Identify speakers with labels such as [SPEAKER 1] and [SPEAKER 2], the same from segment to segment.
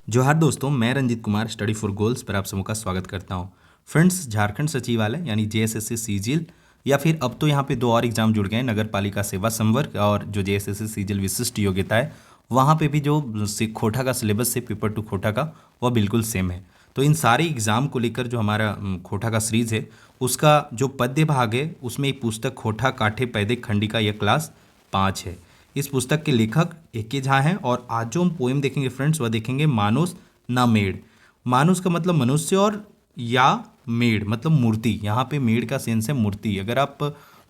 [SPEAKER 1] जोहार दोस्तों, मैं Ranjeet Kumar study for goals पर आप सबों का स्वागत करता हूं। फ्रेंड्स, झारखंड सचिवालय यानी जेएसएससी सीजिल या फिर अब तो यहाँ पे दो और एग्जाम जुड़ गए हैं, नगर पालिका सेवा संवर्ग और जो जेएसएससी सीजिल विशिष्ट योग्यता है, वहाँ पे भी जो खोटा का सिलेबस है पेपर टू खोटा का, वह बिल्कुल सेम है। तो इन सारे एग्जाम को लेकर जो हमारा खोटा का सीरीज है, उसका जो पद्य भाग है उसमें एक पुस्तक खोटा काठे पैदे खंडिका यह क्लास 5 है। इस पुस्तक के लेखक ए.के. झा हैं और आज जो हम पोएम देखेंगे फ्रेंड्स, वह देखेंगे मानुस ना मेड़। मानुस का मतलब मनुष्य और या मेड़ मतलब मूर्ति। यहाँ पे मेड़ का सेंस है मूर्ति। अगर आप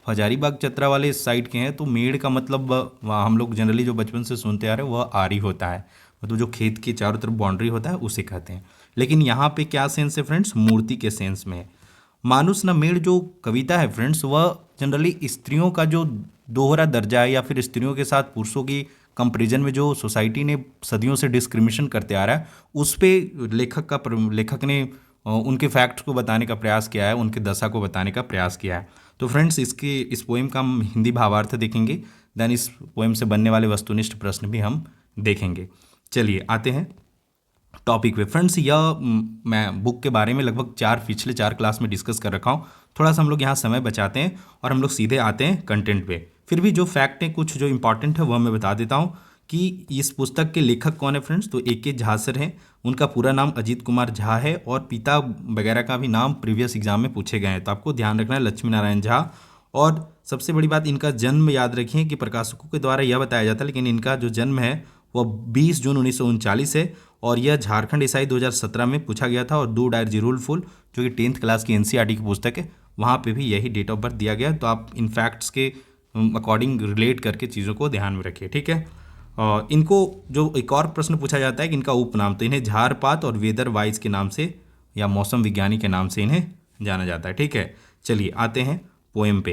[SPEAKER 1] हजारीबाग चतरा वाले साइड के हैं तो मेड़ का मतलब वहाँ हम लोग जनरली जो बचपन से सुनते आ रहे हैं वह आरी होता है, मतलब जो खेत के चारों तरफ बाउंड्री होता है उसे कहते हैं। लेकिन यहाँ पे क्या सेंस है फ्रेंड्स, मूर्ति के सेंस में है। मानुस न मेड़ जो कविता है फ्रेंड्स, वह जनरली स्त्रियों का जो दोहरा दर्जा है या फिर स्त्रियों के साथ पुरुषों की कंपैरिजन में जो सोसाइटी ने सदियों से डिस्क्रिमिनेशन करते आ रहा है, उस पे लेखक ने उनके फैक्ट्स को बताने का प्रयास किया है, उनके दशा को बताने का प्रयास किया है। तो फ्रेंड्स, इस पोएम का हम हिंदी भावार्थ देखेंगे, देन इस पोएम से बनने वाले वस्तुनिष्ठ प्रश्न भी हम देखेंगे। चलिए आते हैं टॉपिक पे। फ्रेंड्स, मैं बुक के बारे में लगभग पिछले चार क्लास में डिस्कस कर रखा हूँ। थोड़ा सा हम लोग यहाँ समय बचाते हैं और हम लोग सीधे आते हैं कंटेंट पे। फिर भी जो फैक्ट है कुछ जो इंपॉर्टेंट है वह मैं बता देता हूँ कि इस पुस्तक के लेखक कौन है फ्रेंड्स। तो ए.के. झा सर हैं, उनका पूरा नाम अजीत कुमार झा है और पिता वगैरह का भी नाम प्रीवियस एग्जाम में पूछे गए हैं, तो आपको ध्यान रखना है लक्ष्मी नारायण झा। और सबसे बड़ी बात, इनका जन्म याद रखिए कि प्रकाशकों के द्वारा यह बताया जाता है, लेकिन इनका जो जन्म है वह 20 जून 1939 है और यह झारखंड ईसाई 2017 में पूछा गया था। और दो डायर जिरुल फुल जो कि 10th क्लास की एनसीईआरटी की पुस्तक है, वहाँ पे भी यही डेट ऑफ बर्थ दिया गया। तो आप इन फैक्ट्स के अकॉर्डिंग रिलेट करके चीज़ों को ध्यान में रखिए, ठीक है। और इनको जो एक और प्रश्न पूछा जाता है कि इनका उपनाम, तो इन्हें झारपात और वेदर वाइज के नाम से या मौसम विज्ञानी के नाम से इन्हें जाना जाता है, ठीक है। चलिए आते हैं पोएम पे।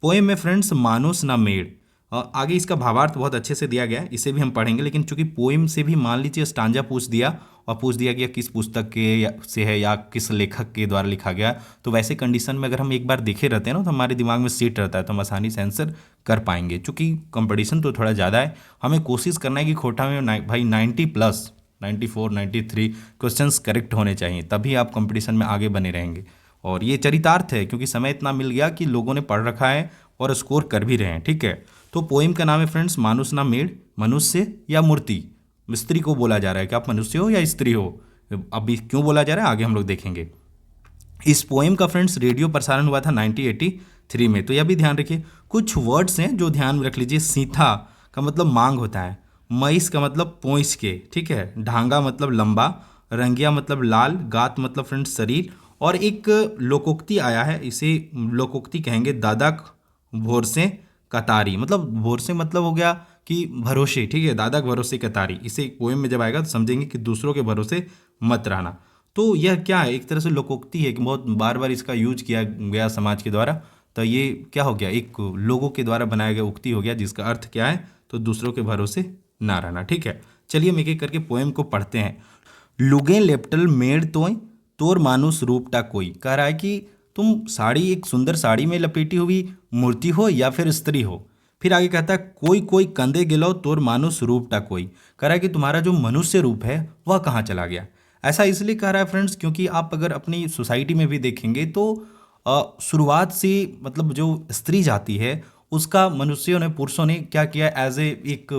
[SPEAKER 1] पोएम में फ्रेंड्स मानुस ना मेड़, आगे इसका भावार्थ बहुत अच्छे से दिया गया है, इसे भी हम पढ़ेंगे। लेकिन चूंकि पोएम से भी मान लीजिए स्टांजा पूछ दिया और पूछ दिया गया किस पुस्तक के से है या किस लेखक के द्वारा लिखा गया, तो वैसे कंडीशन में अगर हम एक बार देखे रहते हैं ना तो हमारे दिमाग में सीट रहता है, तो हम आसानी से आंसर कर पाएंगे। चूंकि कंपटीशन तो थोड़ा ज़्यादा है, हमें कोशिश करना है कि खोटा में भाई 90+, 94, 93 क्वेश्चंस करेक्ट होने चाहिए, तभी आप कंपटीशन में आगे बने रहेंगे। और ये चरितार्थ है क्योंकि समय इतना मिल गया कि लोगों ने पढ़ रखा है और स्कोर कर भी रहे हैं, ठीक है। तो पोएम का नाम है फ्रेंड्स मानुस ना मेड़, मनुष्य या मूर्ति। स्त्री को बोला जा रहा है कि आप मनुष्य हो या स्त्री हो। अभी क्यों बोला जा रहा है आगे हम लोग देखेंगे। इस पोएम का फ्रेंड्स रेडियो प्रसारण हुआ था 1983 में। तो यह भी ध्यान रखिए, कुछ वर्ड्स हैं जो ध्यान में रख लीजिए। सीथा का मतलब मांग होता है, मईस का मतलब पोंछ के, ठीक है। ढांगा मतलब लंबा, रंगिया मतलब लाल, गात मतलब फ्रेंड्स शरीर। और एक लोकोक्ति आया है, इसे लोकोक्ति कहेंगे दादा भोरसे कतारी, मतलब भोरसे मतलब हो गया कि भरोसे, ठीक है, दादा भरोसे कतारी। इसे पोएम में जब आएगा तो समझेंगे कि दूसरों के भरोसे मत रहना। तो यह क्या है, एक तरह से लोकोक्ति है कि बहुत बार बार इसका यूज किया गया समाज के द्वारा। तो ये क्या हो गया, एक लोगों के द्वारा बनाया गया उक्ति हो गया, जिसका अर्थ क्या है, तो दूसरों के भरोसे ना रहना, ठीक है। चलिए हम एक एक करके पोएम को पढ़ते हैं। लुगे लेप्टल मेड़ तोय तोर मानुस रूपटा कोई, कह रहा है कि तुम साड़ी, एक सुंदर साड़ी में लपेटी हुई मूर्ति हो या फिर स्त्री हो। फिर आगे कहता है कोई कोई कंधे गिलो तोर मानुस रूपटा कोई, कह रहा है कि तुम्हारा जो मनुष्य रूप है वह कहाँ चला गया। ऐसा इसलिए कह रहा है फ्रेंड्स क्योंकि आप अगर अपनी सोसाइटी में भी देखेंगे तो शुरुआत से मतलब जो स्त्री जाति है उसका मनुष्यों ने, पुरुषों ने क्या किया एज ए एक,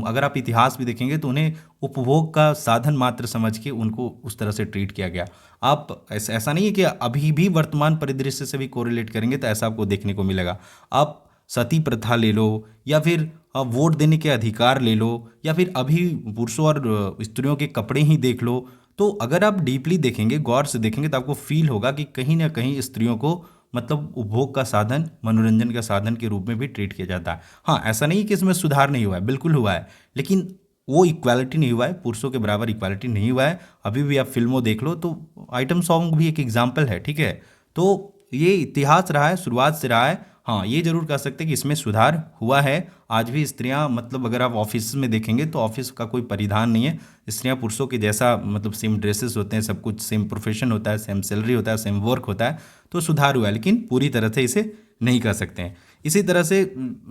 [SPEAKER 1] अगर आप इतिहास भी देखेंगे तो उन्हें उपभोग का साधन मात्र समझ के उनको उस तरह से ट्रीट किया गया। आप ऐसा नहीं है कि अभी भी वर्तमान परिदृश्य से भी कोरिलेट करेंगे तो ऐसा आपको देखने को मिलेगा। आप सती प्रथा ले लो या फिर वोट देने के अधिकार ले लो या फिर अभी पुरुषों और स्त्रियों के कपड़े ही देख लो। तो अगर आप डीपली देखेंगे, गौर से देखेंगे तो आपको फील होगा कि कहीं ना कहीं स्त्रियों को मतलब उपभोग का साधन, मनोरंजन का साधन के रूप में भी ट्रीट किया जाता है। हाँ, ऐसा नहीं कि इसमें सुधार नहीं हुआ है, बिल्कुल हुआ है, लेकिन वो इक्वालिटी नहीं हुआ है, पुरुषों के बराबर इक्वालिटी नहीं हुआ है। अभी भी आप फिल्मों देख लो तो आइटम सॉन्ग भी एक एग्जाम्पल है, ठीक है। तो ये इतिहास रहा है, शुरुआत से रहा है। हाँ, ये जरूर कह सकते हैं कि इसमें सुधार हुआ है। आज भी स्त्रियां, मतलब अगर आप ऑफिस में देखेंगे तो ऑफिस का कोई परिधान नहीं है, स्त्रियां पुरुषों के जैसा, मतलब सेम ड्रेसेस होते हैं, सब कुछ सेम प्रोफेशन होता है, सेम सैलरी होता है, सेम वर्क होता है। तो सुधार हुआ है, लेकिन पूरी तरह से इसे नहीं कह सकते हैं। इसी तरह से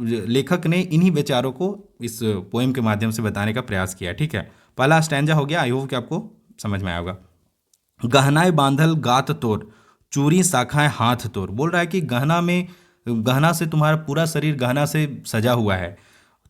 [SPEAKER 1] लेखक ने इन्हीं विचारों को इस पोएम के माध्यम से बताने का प्रयास किया, ठीक है। पहला स्टैंजा हो गया, आई होप कि आपको समझ में आएगा। गहनाएं बांधल गात तोर, चूरी शाखाएं हाथ तोर। बोल रहा है कि गहना से तुम्हारा पूरा शरीर गहना से सजा हुआ है।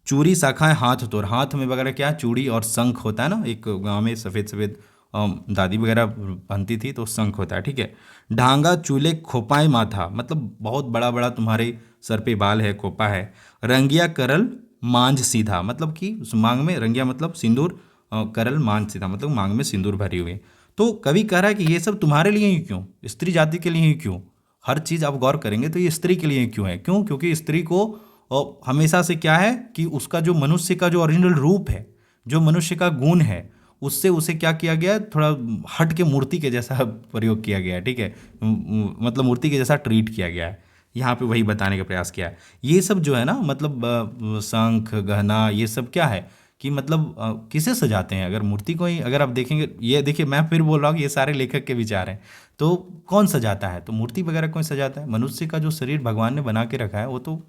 [SPEAKER 1] चूड़ी शाखाएं हाथ तोर, हाथ में वगैरह क्या, चूड़ी और शंख होता है ना, एक गांव में सफ़ेद सफ़ेद दादी वगैरह पहनती थी, तो शंख होता है, ठीक है। ढांगा चूले खोपाएं माथा, मतलब बहुत बड़ा बड़ा तुम्हारे सर पे बाल है, खोपा है। रंगिया करल मांझ सीधा, मतलब कि उस मांग में, रंगिया मतलब सिंदूर, करल मांझ सीधा मतलब मांग में सिंदूर भरी हुई। तो कवि कह रहा है कि ये सब तुम्हारे लिए ही क्यों, स्त्री जाति के लिए ही क्यों, हर चीज़ आप गौर करेंगे तो ये स्त्री के लिए क्यों है, क्यों, क्योंकि स्त्री को हमेशा से क्या है कि उसका जो मनुष्य का जो ओरिजिनल रूप है, जो मनुष्य का गुण है, उससे उसे क्या किया गया है, थोड़ा हट के मूर्ति के जैसा प्रयोग किया गया है, ठीक है। मतलब मूर्ति के जैसा ट्रीट किया गया है, यहाँ पे वही बताने का प्रयास किया है। ये सब जो है ना, मतलब शंख गहना ये सब क्या है कि मतलब किसे सजाते हैं, अगर मूर्ति को ही अगर आप देखेंगे, ये देखिए मैं फिर बोल रहा हूँ कि ये सारे लेखक के विचार हैं। तो कौन सजाता है, तो मूर्ति वगैरह कौन सजाता है, मनुष्य का जो शरीर भगवान ने बना के रखा है वो तो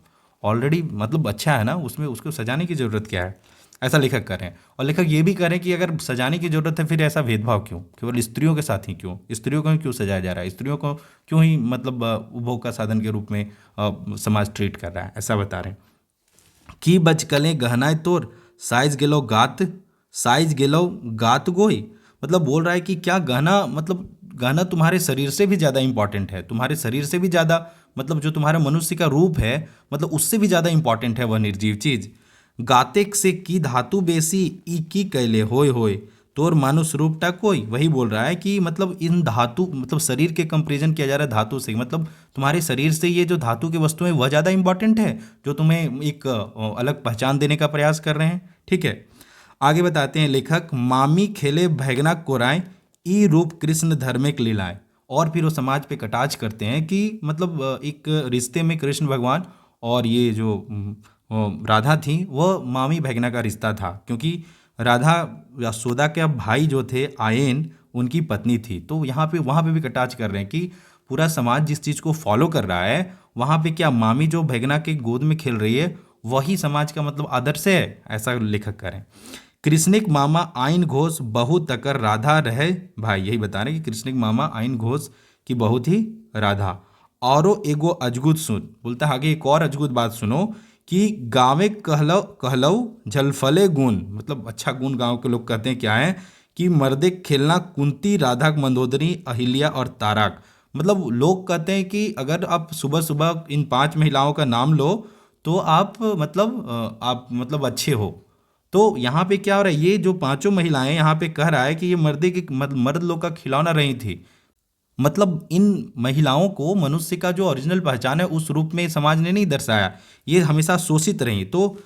[SPEAKER 1] ऑलरेडी मतलब अच्छा है ना, उसमें उसको सजाने की ज़रूरत क्या है, ऐसा लेखक कर रहे हैं। और लेखक ये भी कह रहे हैं कि अगर सजाने की ज़रूरत है फिर ऐसा भेदभाव क्यों, केवल स्त्रियों के साथ ही क्यों, स्त्रियों को ही क्यों सजाया जा रहा है, स्त्रियों को क्यों ही मतलब उपभोग का साधन के रूप में समाज ट्रीट कर रहा है, ऐसा बता रहे हैं। की बचकलें गहनाएं तोर, साइज गेलो गात, साइज गेलो गात गोई। मतलब बोल रहा है कि क्या गहना, मतलब गहना तुम्हारे शरीर से भी ज़्यादा इंपॉर्टेंट है, तुम्हारे शरीर से भी ज़्यादा, मतलब जो तुम्हारा मनुष्य का रूप है, मतलब उससे भी ज़्यादा इंपॉर्टेंट है वह निर्जीव चीज़। गातेक से की धातु बेसी, ई की कैले होय होय, तोर मानुष रूपटा कोई। वही बोल रहा है कि मतलब इन धातु, मतलब शरीर के कंपेरिजन किया जा रहा है धातु से, मतलब तुम्हारे शरीर से ये जो धातु की वस्तुएं वह ज़्यादा इंपॉर्टेंट है, जो तुम्हें एक अलग पहचान देने का प्रयास कर रहे हैं, ठीक है। आगे बताते हैं लेखक, मामी खेले भैगना कोराएं, ई रूप कृष्ण धर्मिक लीलाएं। और फिर वो समाज पे कटाक्ष करते हैं कि मतलब एक रिश्ते में कृष्ण भगवान और ये जो राधा थी वह मामी भैगना का रिश्ता था, क्योंकि राधा यशोदा के भाई जो थे आयन उनकी पत्नी थी। तो यहाँ पे वहाँ पे भी कटाक्ष कर रहे हैं कि पूरा समाज जिस चीज़ को फॉलो कर रहा है, वहाँ पे क्या मामी जो भैगना के गोद में खेल रही है वही समाज का मतलब आदर्श है, ऐसा लेखक करें। कृष्णिक मामा आइन घोष बहु तकर राधा रहे भाई, यही बता रहे हैं कि कृष्णिक मामा आइन घोष की बहुत ही राधा। औरो एगो अजगुत सुन, बोलता है आगे एक और अजगुत बात सुनो कि गाँवे कहलौ कहलौ झलफले गुण, मतलब अच्छा गुण गांव के लोग कहते हैं क्या है कि मर्दे खेलना कुंती राधा मंदोदरी अहिल्या और ताराक। मतलब लोग कहते हैं कि अगर आप सुबह सुबह इन 5 महिलाओं का नाम लो तो आप मतलब अच्छे हो। तो यहाँ पे क्या हो रहा है, ये जो पांचों महिलाएं यहाँ पे कह रहा है कि ये मर्द लोग का खिलौना रही थी। मतलब इन महिलाओं को मनुष्य का जो ओरिजिनल पहचान है उस रूप में समाज ने नहीं दर्शाया, ये हमेशा शोषित रही। तो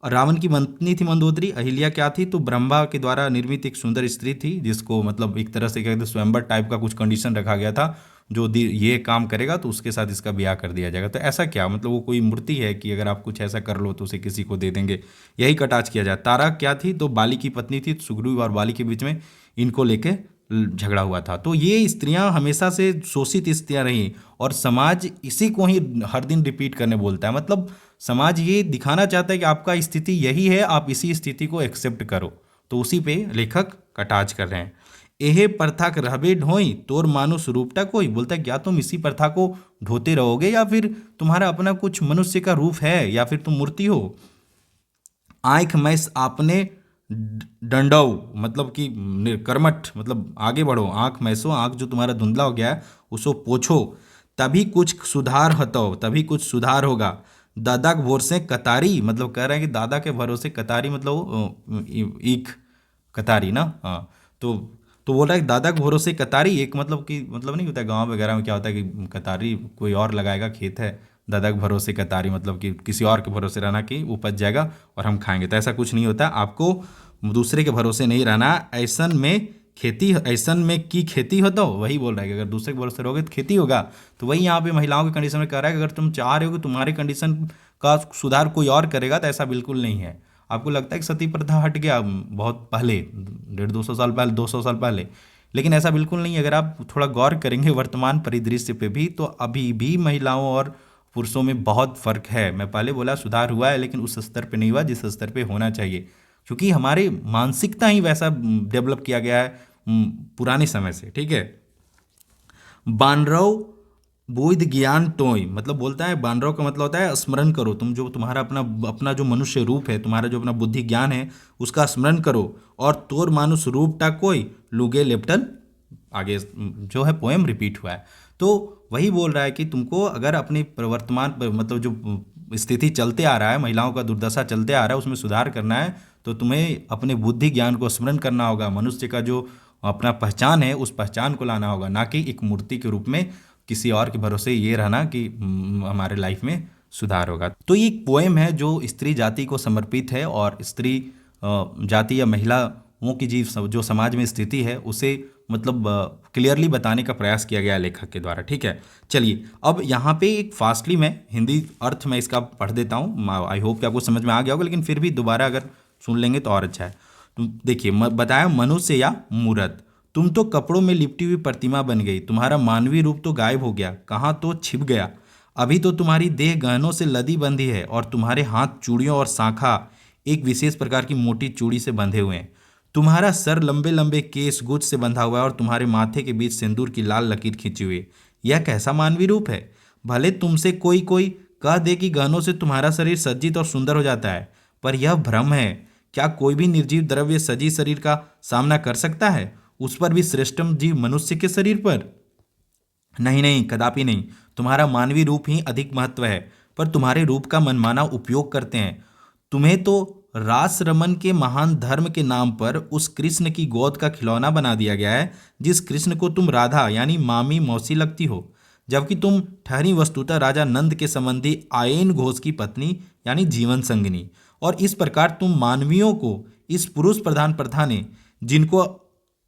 [SPEAKER 1] रावण की पत्नी थी मंदोदरी, अहिल्या क्या थी, तो ब्रह्मा के द्वारा निर्मित एक सुंदर स्त्री थी जिसको मतलब एक तरह से कहते स्वयंवर टाइप का कुछ कंडीशन रखा गया था, जो ये काम करेगा तो उसके साथ इसका ब्याह कर दिया जाएगा। तो ऐसा क्या, मतलब वो कोई मूर्ति है कि अगर आप कुछ ऐसा कर लो तो उसे किसी को दे देंगे, यही कटाक्ष किया जाए। तारा क्या थी, तो बाली की पत्नी थी, सुग्रीव और बाली के बीच में इनको लेके झगड़ा हुआ था। तो ये स्त्रियां हमेशा से शोषित स्त्रियां रहीं और समाज इसी को ही हर दिन रिपीट करने बोलता है। मतलब समाज ये दिखाना चाहता है कि आपका स्थिति यही है, आप इसी स्थिति को एक्सेप्ट करो। तो उसी पे लेखक कटाक्ष कर रहे हैं। एहे प्रथा के रहबे ढोई तोर मानुष रूपटा कोई, बोलता है क्या तुम इसी प्रथा को ढोते रहोगे या फिर तुम्हारा अपना कुछ मनुष्य का रूप है या फिर तुम मूर्ति हो। आंख मैस आपने डंडऊ, मतलब कि कर्मठ, मतलब आगे बढ़ो, आंख मैसो, आंख जो तुम्हारा धुंधला हो गया है उसको पोछो, तभी कुछ सुधार हतो, तभी कुछ सुधार होगा। दादा के भरोसे कतारी, मतलब कह रहे हैं कि दादा के भरोसे कतारी मतलब एक कतारी ना, हाँ। तो बोल रहा है कि दादा के भरोसे कतारी, एक मतलब कि मतलब नहीं होता है गांव वगैरह में क्या होता है कि कतारी कोई और लगाएगा, खेत है, दादा के भरोसे कतारी मतलब कि किसी और के भरोसे रहना कि उपज जाएगा और हम खाएंगे। तो ऐसा कुछ नहीं होता, आपको दूसरे के भरोसे नहीं रहना। ऐसन में खेती, ऐसन में की खेती हो, तो वही बोल रहा है कि अगर दूसरे के भरोसे रहोगे तो खेती होगा। तो वही यहाँ पे महिलाओं के कंडीशन में कह रहा है कि अगर तुम चाह रहे हो कि तुम्हारे कंडीशन का सुधार कोई और करेगा, तो ऐसा बिल्कुल नहीं है। आपको लगता है कि सती प्रथा हट गया बहुत पहले, 150-200 साल पहले, 200 साल पहले, लेकिन ऐसा बिल्कुल नहीं। अगर आप थोड़ा गौर करेंगे वर्तमान परिदृश्य पे भी, तो अभी भी महिलाओं और पुरुषों में बहुत फ़र्क है। मैं पहले बोला सुधार हुआ है, लेकिन उस स्तर पे नहीं हुआ जिस स्तर पे होना चाहिए, क्योंकि हमारे मानसिकता ही वैसा डेवलप किया गया है, पुराने समय से, ठीक है। बानरव बोध ज्ञान टोय, मतलब बोलता है बानरव का मतलब होता है स्मरण करो, तुम जो तुम्हारा अपना अपना जो मनुष्य रूप है, तुम्हारा जो अपना बुद्धि ज्ञान है उसका स्मरण करो। और तोर मानुष रूप टा कोई लुगे लेप्टल, आगे जो है पोएम रिपीट हुआ है। तो वही बोल रहा है कि तुमको अगर अपनी प्रवर्तमान मतलब जो स्थिति चलते आ रहा है, महिलाओं का दुर्दशा चलते आ रहा है, उसमें सुधार करना है तो तुम्हें अपने बुद्धि ज्ञान को स्मरण करना होगा। मनुष्य का जो अपना पहचान है उस पहचान को लाना होगा, ना कि एक मूर्ति के रूप में किसी और के भरोसे ये रहना कि हमारे लाइफ में सुधार होगा। तो ये एक पोएम है जो स्त्री जाति को समर्पित है और स्त्री जाति या महिलाओं की जो समाज में स्थिति है उसे मतलब क्लियरली बताने का प्रयास किया गया लेखक के द्वारा, ठीक है। चलिए अब यहाँ पे एक फास्टली मैं हिंदी अर्थ में इसका पढ़ देता हूँ। आई होप कि आपको समझ में आ गया होगा, लेकिन फिर भी दोबारा अगर सुन लेंगे तो और अच्छा है। तो देखिए बताया, मनुष्य या मूर्त, तुम तो कपड़ों में लिपटी हुई प्रतिमा बन गई, तुम्हारा मानवीय रूप तो गायब हो गया, कहाँ तो छिप गया। अभी तो तुम्हारी देह गहनों से लदी बंधी है और तुम्हारे हाथ चूड़ियों और शाखा एक विशेष प्रकार की मोटी चूड़ी से बंधे हुए हैं। तुम्हारा सर लंबे लंबे केस गुच्छ से बंधा हुआ है और तुम्हारे माथे के बीच सिंदूर की लाल लकीर खींची हुई है। यह कैसा मानवीय रूप है? भले तुमसे कोई कोई कह दे कि गहनों से तुम्हारा शरीर सज्जित और सुंदर हो जाता है, पर यह भ्रम है। क्या कोई भी निर्जीव द्रव्य सजी शरीर का सामना कर सकता है, उस पर भी श्रेष्ठतम जीव मनुष्य के शरीर पर? नहीं नहीं, कदापि नहीं। तुम्हारा मानवीय रूप ही अधिक महत्व है, पर तुम्हारे रूप का मनमाना उपयोग करते हैं। तुम्हें तो रास रमन के महान धर्म के नाम पर उस कृष्ण की गोद का खिलौना बना दिया गया है, जिस कृष्ण को तुम राधा यानी मामी मौसी लगती हो, जबकि तुम ठहरी वस्तुतः राजा नंद के संबंधी आयन घोष की पत्नी यानी जीवन संगिनी। और इस प्रकार तुम मानवियों को इस पुरुष प्रधान प्रथा ने, जिनको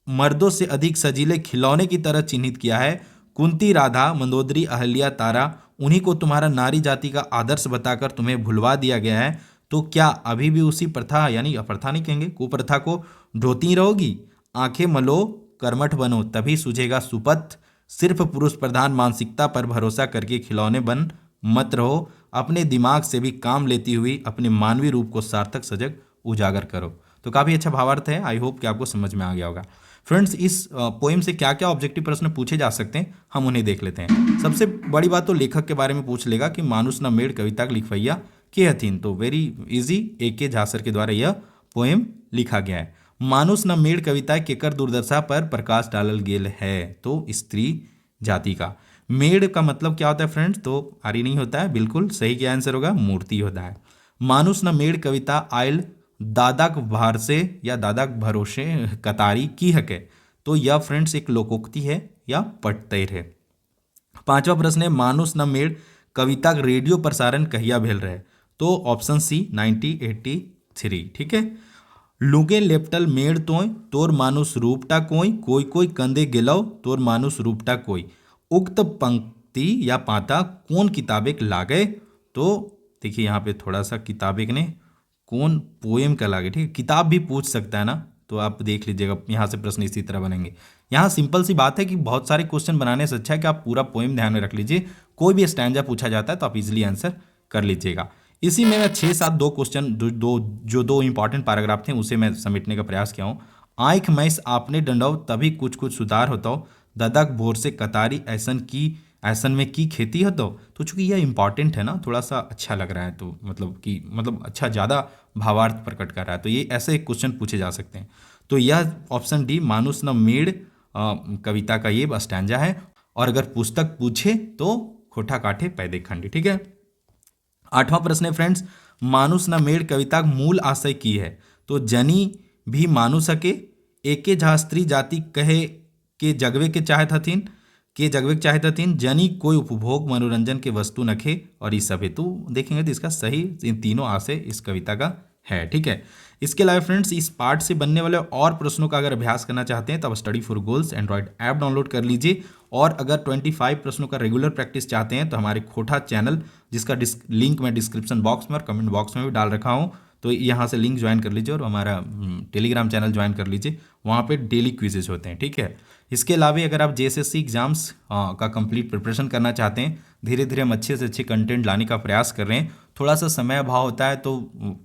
[SPEAKER 1] मर्दों से अधिक सजीले खिलौने की तरह चिन्हित किया है, कुंती, राधा, मंदोदरी, अहल्या, तारा, उन्हीं को तुम्हारा नारी जाति का आदर्श बताकर तुम्हें भुलवा दिया गया है। तो क्या अभी भी उसी प्रथा यानी अप्रथा नहीं कहेंगे, कुप्रथा को ढोती रहोगी? आंखें मलो, कर्मठ बनो, तभी सूझेगा सुपथ। सिर्फ पुरुष प्रधान मानसिकता पर भरोसा करके खिलौने बन मत रहो। अपने दिमाग से भी काम लेती हुई अपने मानवीय रूप को सार्थक सजग उजागर करो। तो काफ़ी अच्छा भावार्थ है, आई होप कि आपको समझ में आ गया होगा। फ्रेंड्स, इस पोएम से क्या क्या ऑब्जेक्टिव प्रश्न पूछे जा सकते हैं हम उन्हें देख लेते हैं। सबसे बड़ी बात तो लेखक के बारे में पूछ लेगा कि मानुष न मेड़ कविता के लिखवैया के हथिन। तो वेरी इजी, ए.के. झासर के द्वारा यह पोएम लिखा गया है। मानुष न मेड़ कविता केकर दुर्दशा पर प्रकाश डालल गेल है, तो स्त्री जाति का। मेड़ का मतलब क्या होता है फ्रेंड्स? तो आरी नहीं होता है, बिल्कुल सही क्या आंसर होगा, मूर्ति होता है। मानुष न मेड़ कविता आयल दादाक भार से या दादाक भरोसे कतारी की हके, तो यह फ्रेंड्स एक लोकोक्ति है या पटतैर है। पांचवा प्रश्न है, मानुष न मेड़ कविता रेडियो प्रसारण कहिया भेल रहे, तो ऑप्शन सी 1983, ठीक है। लुगे लेप्टल मेड़ तोय तोर मानुष रूपटा कोई, कोई कोई कंदे गेलव तोर मानुष रूपटा कोई। उक्त पंक्ति या पाता कौन किताबेक लागे, तो देखिए यहाँ पे थोड़ा सा किताबेक ने कौन पोएम का लागे, ठीक है। किताब भी पूछ सकता है ना, तो आप देख लीजिएगा यहाँ से प्रश्न इसी तरह बनेंगे। यहाँ सिंपल सी बात है कि बहुत सारे क्वेश्चन बनाने से अच्छा है कि आप पूरा पोएम ध्यान में रख लीजिए। कोई भी स्टैंजा पूछा जाता है तो आप इजीली आंसर कर लीजिएगा। इसी में मैं 6-7 दो क्वेश्चन दो इंपॉर्टेंट पैराग्राफ थे उसे मैं समेटने का प्रयास किया हूँ। आँख मैस आपने डंडव तभी कुछ कुछ सुधार होता हो, ददक भोर से कतारी ऐसन में की खेती हो। तो चूंकि यह इंपॉर्टेंट है ना, थोड़ा सा अच्छा लग रहा है, तो मतलब अच्छा ज़्यादा भावार्थ प्रकट कर रहा है, तो ये ऐसे क्वेश्चन पूछे जा सकते हैं। तो यह ऑप्शन डी मानुष न मेड़ कविता का ये स्टैंजा है। और अगर पुस्तक पूछे तो खोठा काठे पैदे खंडी, ठीक है। आठवां प्रश्न है फ्रेंड्स, मानुष न मेड़ कविता मूल आशय की है, तो जनी भी मानु सके, एके झा स्त्री जाति कहे के जगवे के चाहत हथिन, जनी कोई उपभोग मनोरंजन के वस्तु नखे और इस सभी। तो देखेंगे तो इसका सही इन तीनों आशय इस कविता का है, ठीक है। इसके अलावा फ्रेंड्स, इस पार्ट से बनने वाले और प्रश्नों का अगर अभ्यास करना चाहते हैं तो आप study for goals Android app download कर लीजिए। और अगर 25 प्रश्नों का रेगुलर प्रैक्टिस चाहते हैं तो हमारे खोटा चैनल, जिसका लिंक मैं डिस्क्रिप्शन बॉक्स में और कमेंट बॉक्स में भी डाल रखा हूँ, तो यहाँ से लिंक ज्वाइन कर लीजिए और हमारा टेलीग्राम चैनल ज्वाइन कर लीजिए। वहाँ पे डेली क्विजेज होते हैं, ठीक है। इसके अलावा अगर आप जेएसएससी एग्जाम्स का कंप्लीट प्रिपरेशन करना चाहते हैं, धीरे धीरे हम अच्छे से अच्छे कंटेंट लाने का प्रयास कर रहे हैं। थोड़ा सा समय अभाव होता है तो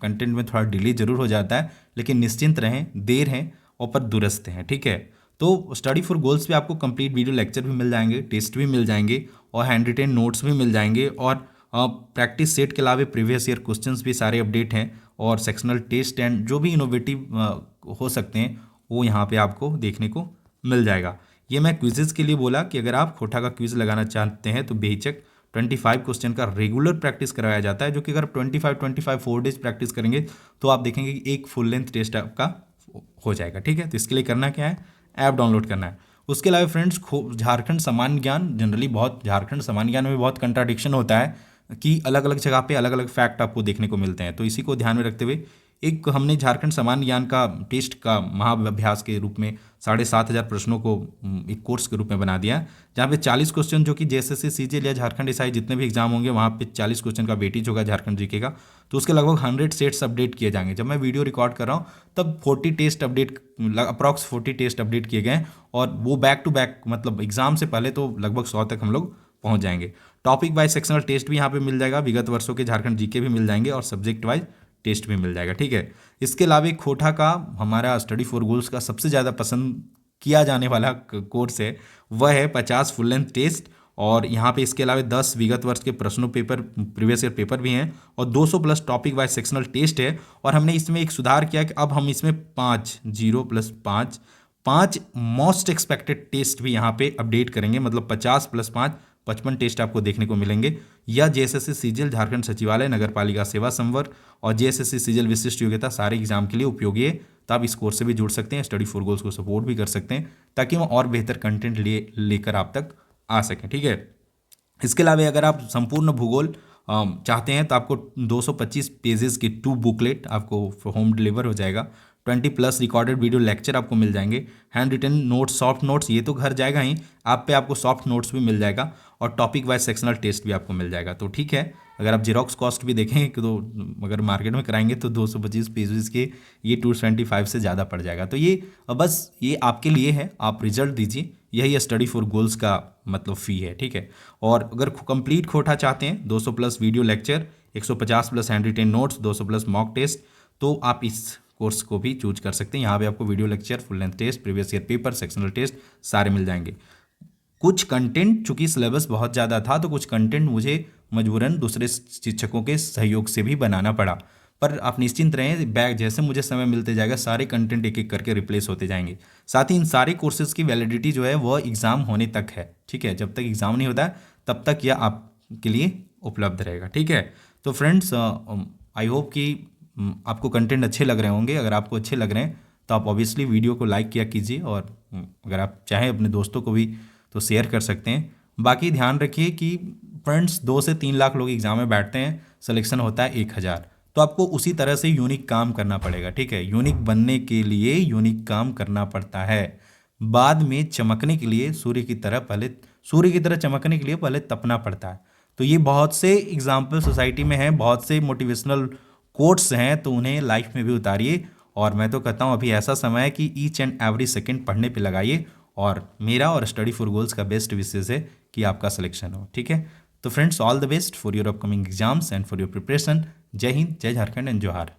[SPEAKER 1] कंटेंट में थोड़ा डिले जरूर हो जाता है, लेकिन निश्चिंत रहें, देर है और पर दुरुस्त हैं, ठीक है। तो स्टडी फॉर गोल्स पे आपको कंप्लीट वीडियो लेक्चर भी मिल जाएंगे, टेस्ट भी मिल जाएंगे और हैंड रिटेन नोट्स भी मिल जाएंगे और प्रैक्टिस सेट के अलावा प्रीवियस ईयर क्वेश्चंस भी सारे अपडेट हैं और सेक्शनल टेस्ट एंड जो भी इनोवेटिव हो सकते हैं वो यहाँ पे आपको देखने को मिल जाएगा। ये मैं क्विजेज़ के लिए बोला कि अगर आप खोटा का क्विज लगाना चाहते हैं तो बेहिचक 25 क्वेश्चन का रेगुलर प्रैक्टिस कराया जाता है, जो कि अगर 25 4 डेज प्रैक्टिस करेंगे तो आप देखेंगे कि एक फुल लेंथ टेस्ट आपका हो जाएगा। ठीक है, तो इसके लिए करना क्या है, ऐप डाउनलोड करना है। उसके अलावा फ्रेंड्स झारखंड सामान्य ज्ञान जनरली झारखंड सामान्य ज्ञान में बहुत कंट्राडिक्शन होता है कि अलग अलग जगह पे अलग अलग फैक्ट आपको देखने को मिलते हैं। तो इसी को ध्यान में रखते हुए एक हमने झारखंड सामान्य ज्ञान का टेस्ट का महाअभ्यास के रूप में 7,500 प्रश्नों को एक कोर्स के रूप में बना दिया, जहाँ पे 40 क्वेश्चन जो कि जेएसएससी सीजीएल या झारखंड एसआई जितने भी एग्जाम होंगे वहाँ पे 40 क्वेश्चन का वेटेज होगा झारखंड जीके का। तो उसके लगभग 100 सेट्स अपडेट किए जाएंगे। जब मैं वीडियो रिकॉर्ड कर रहा हूँ तब 40 test update approx 40 test update किए गए और वो बैक टू बैक मतलब एग्जाम से पहले तो लगभग 100 तक हम लोग पहुँच जाएंगे। टॉपिक वाइज सेक्शनल टेस्ट भी यहाँ पे मिल जाएगा, विगत वर्षों के झारखंड जीके भी मिल जाएंगे और सब्जेक्ट वाइज टेस्ट भी मिल जाएगा। ठीक है, इसके अलावा एक खोटा का हमारा स्टडी फॉर गोल्स का सबसे ज़्यादा पसंद किया जाने वाला कोर्स है, वह है 50 फुल लेंथ टेस्ट और यहाँ पे इसके अलावा 10 विगत वर्ष के प्रश्नों पेपर प्रीवियस ईयर पेपर भी हैं और 200 plus topic wise sectional test है। और हमने इसमें एक सुधार किया कि अब हम इसमें 5 मोस्ट एक्सपेक्टेड टेस्ट भी यहाँ पे अपडेट करेंगे, मतलब 50 + 5 55 टेस्ट आपको देखने को मिलेंगे। या जेएसएससी सीजीएल झारखंड सचिवालय नगर पालिका सेवा संवर्ग और जेएसएससी सीजीएल विशिष्ट योग्यता सारे एग्जाम के लिए उपयोगी है। तो आप इस कोर्स से भी जुड़ सकते हैं, स्टडी फॉर गोल्स को सपोर्ट भी कर सकते हैं ताकि वो और बेहतर कंटेंट लेकर आप तक आ सकें। ठीक है, इसके अलावा अगर आप संपूर्ण भूगोल चाहते हैं तो आपको 225 पेजेस की 2 बुकलेट आपको होम डिलीवर हो जाएगा। 20 प्लस रिकॉर्डेड वीडियो लेक्चर आपको मिल जाएंगे। Hand written notes, soft notes ये तो घर जाएगा ही, आप पे आपको सॉफ्ट नोट्स भी मिल जाएगा और टॉपिक वाइज सेक्शनल टेस्ट भी आपको मिल जाएगा। तो ठीक है, अगर आप जेरोक्स कॉस्ट भी देखें तो अगर मार्केट में कराएंगे तो 225 पेजेस के ये 225 से ज़्यादा पड़ जाएगा। तो ये बस ये आपके लिए है, आप रिजल्ट दीजिए, यही स्टडी फॉर गोल्स का मतलब फ़ी है। ठीक है, और अगर कंप्लीट खोटा चाहते हैं 200 plus video lecture, 150 plus hand written notes, 200 plus mock test, तो आप इस कोर्स को भी चूज कर सकते हैं। यहाँ पे आपको video lecture, full length test, previous year paper, sectional test सारे मिल जाएंगे। कुछ कंटेंट चूंकि सिलेबस बहुत ज़्यादा था तो कुछ कंटेंट मुझे मजबूरन दूसरे शिक्षकों के सहयोग से भी बनाना पड़ा, पर आप निश्चिंत रहें, बैग जैसे मुझे समय मिलते जाएगा सारे कंटेंट एक एक करके रिप्लेस होते जाएंगे। साथ ही इन सारे कोर्सेज की वैलिडिटी जो है वह एग्ज़ाम होने तक है। ठीक है, जब तक एग्ज़ाम नहीं होता है तब तक यह आपके लिए उपलब्ध रहेगा। ठीक है, तो फ्रेंड्स आई होप कि आपको कंटेंट अच्छे लग रहे होंगे। अगर आपको अच्छे लग रहे हैं तो आप ऑब्वियसली वीडियो को लाइक किया कीजिए और अगर आप चाहें अपने दोस्तों को भी तो शेयर कर सकते हैं। बाकी ध्यान रखिए कि फ्रेंड्स 2 से 3 लाख लोग एग्जाम में बैठते हैं, सिलेक्शन होता है 1000, तो आपको उसी तरह से यूनिक काम करना पड़ेगा। ठीक है, यूनिक बनने के लिए यूनिक काम करना पड़ता है। बाद में चमकने के लिए सूर्य की तरह चमकने के लिए पहले तपना पड़ता है। तो ये बहुत से एग्जाम्पल सोसाइटी में हैं, बहुत से मोटिवेशनल कोट्स हैं, तो उन्हें लाइफ में भी उतारिए। और मैं तो कहता हूँ अभी ऐसा समय है कि ईच एंड एवरी सेकेंड पढ़ने पे लगाइए और मेरा और स्टडी फॉर गोल्स का बेस्ट विशेष है कि आपका सिलेक्शन हो। ठीक है, तो friends all the best for your upcoming exams and for your preparation. जय हिंद, जय झारखंड एंड जोहार।